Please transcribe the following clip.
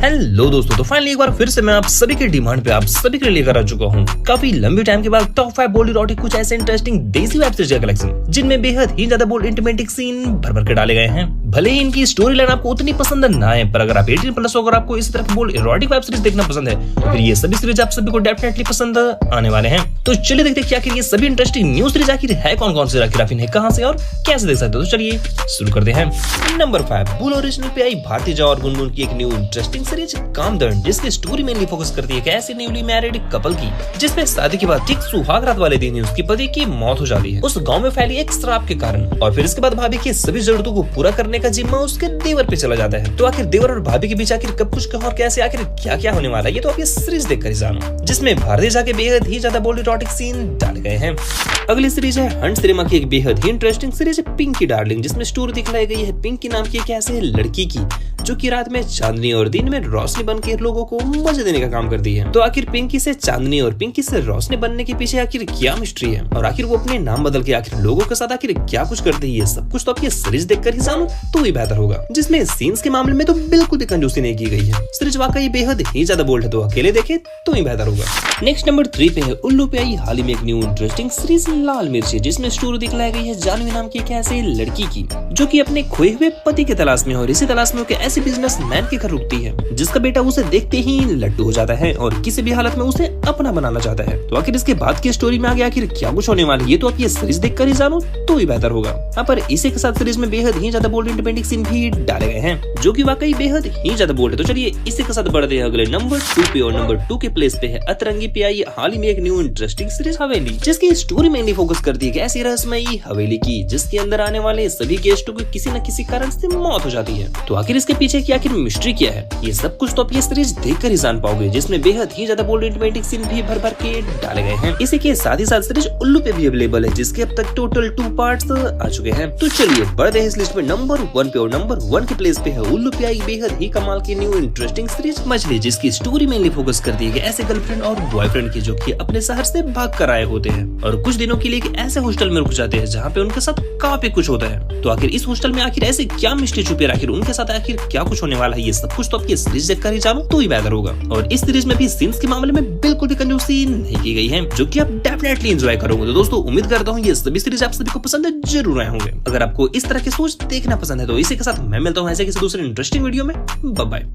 Hello दोस्तों, तो finally एक बार फिर से मैं आप सभी के डिमांड पे आप सभी के लिए लेकर आ चुका हूँ काफी लंबी टाइम के बाद टॉप 5 बोल्ड इरोटिक कुछ ऐसे इंटरेस्टिंग देसी वेब सीरीज का कलेक्शन जिनमें बेहद ही ज्यादा बोल्ड इंटिमेटिक सीन भर भर के डाले गए हैं। भले ही इनकी स्टोरी लाइन आपको उतनी पसंद ना आए, पर अगर आप 18+ हो, अगर आपको इस तरह की बोल्ड इरोटिक वेब सीरीज देखना पसंद है तो फिर ये सभी सीरीज आप सभी को डेफिनेटली पसंद आने वाले हैं। तो चलिए देखते हैं कि आखिर ये सभी इंटरेस्टिंग न्यू सीरीज आखिर है कौन कौन से, आखिर आप इन्हें कहां से और कैसे देख सकते हो। तो चलिए शुरू करते हैं। नंबर 5 बुल ओरिजिनल पे आई भारतीय और गुनगुन की एक न्यू इंटरेस्टिंग सीरीज कामदर्न, जिसकी स्टोरी मेनली फोकस करती है एक ऐसे न्यूली मैरिड कपल की जिसमें शादी के बाद ठीक सुहाग रात वाले दिन ही उसके पति की मौत हो जाती है उस गांव में फैली एक श्राप के कारण। और फिर इसके बाद भाभी की सभी जरूरतों को पूरा करने का जिम्मा उसके देवर पे चला जाता है। तो आखिर देवर और भाभी के बीच आखिर कब कुछ कहाँ और कैसे आखिर क्या क्या होने वाला है, ये तो आप ये सीरीज देखकर ही जानो, जिसमें भारतीय जाके बेहद ही ज्यादा बोल्ड इरोटिक सीन डाले गए हैं। अगली सीरीज है हंट सिनेमा की एक बेहद ही इंटरेस्टिंग सीरीज पिंकी डार्लिंग, जिसमें स्टोरी दिखलाई गई है पिंकी नाम की एक ऐसे लड़की की जो कि रात में चांदनी और दिन में रोशनी बन के लोगों को मजे देने का काम करती है। तो आखिर पिंकी से चांदनी और पिंकी से रोशनी बनने के पीछे आखिर क्या मिस्ट्री है और आखिर वो अपने नाम बदल के आखिर लोगों के साथ आखिर क्या कुछ करती है, ये सब कुछ तो आप ये सीरीज देखकर ही जानो तो ही बेहतर होगा। जिसमें सीन्स के मामले में तो बिल्कुल भी कंजूसी नहीं की गई है। सीरीज वाकई बेहद ही ज्यादा बोल्ड है, तो अकेले देखे तो ही बेहतर होगा। नेक्स्ट नंबर 3 पे है उल्लू पे आई हाल ही में एक न्यू इंटरेस्टिंग सीरीज लाल मिर्ची, जिसमें स्टोरी दिखलाई गई है जानवी नाम की एक ऐसी लड़की की जो कि अपने खोए हुए पति के तलाश में और इसी तलाश में एक ऐसे बिजनेसमैन के घर रुकती है जिसका बेटा उसे देखते ही लड्डू हो जाता है और किसी भी हालत में उसे अपना बनाना चाहता है। तो आखिर इसके बाद की स्टोरी में आगे आखिर क्या कुछ होने वाला है, ये तो आप ये सीरीज देखकर ही जानो तो ही बेहतर होगा। पर इसी के साथ सीरीज में बेहद ही ज्यादा बोल्ड इंडिपेंडेंट सीन भी डाले गए हैं जो कि वाकई बेहद ही ज्यादा बोल्ड है। तो चलिए इसी के साथ बढ़ते हैं अगले नंबर 2 पे, और नंबर 2 के प्लेस पे है अतरंगी पे आई हाल ही में एक न्यू इंटरेस्टिंग सीरीज हवेली, जिसकी स्टोरी मेनली फोकस करती है ऐसी रहस्यमयी हवेली की जिसके अंदर आने वाले सभी गेस्टों को किसी न किसी कारण से मौत हो जाती है। तो आखिर इसके पीछे की आखिर मिस्ट्री क्या है, ये सब कुछ तो आप ये सीरीज देखकर ही जान पाओगे, जिसमें बेहद ही ज्यादा बोल्ड इंटिमेटिक सीन भी भर भर के डाले गए हैं। इसी के साथ ही साथ सीरीज उल्लू पे भी अवेलेबल है, जिसके अब तक टोटल 2 पार्ट्स आ चुके हैं। तो चलिए बढ़ते हैं इस लिस्ट में नंबर 1 पे, और नंबर 1 के प्लेस पे है उल्लू पे आई बेहद ही कमाल की न्यू इंटरेस्टिंग सीरीज मछली, जिसकी स्टोरी मेनली फोकस करती है कि ऐसे गर्लफ्रेंड और बॉयफ्रेंड की जो कि अपने शहर से भाग कर आए होते हैं और कुछ दिनों के लिए एक ऐसे हॉस्टल में रुक जाते हैं जहाँ पे उनके साथ काफी कुछ होता है। तो आखिर इस हॉस्टल में आखिर ऐसे क्या मिस्ट्री छुपी है, आखिर उनके साथ आखिर क्या कुछ होने वाला है, ये सब कुछ तो आप ये सीरीज देखकर ही जानो तो ही बेहतर होगा। और इस सीरीज में भी सीन्स के मामले में बिल्कुल भी कंजूसी नहीं की गई है, जो कि आप डेफिनेटली एंजॉय करोगे। तो दोस्तों उम्मीद करता हूँ ये सभी सीरीज आप सभी को पसंद जरूर आए होंगे। अगर आपको इस तरह की सोच देखना पसंद है तो इसी के साथ मैं मिलता हूँ ऐसे किसी दूसरे इंटरेस्टिंग वीडियो में। Bye bye.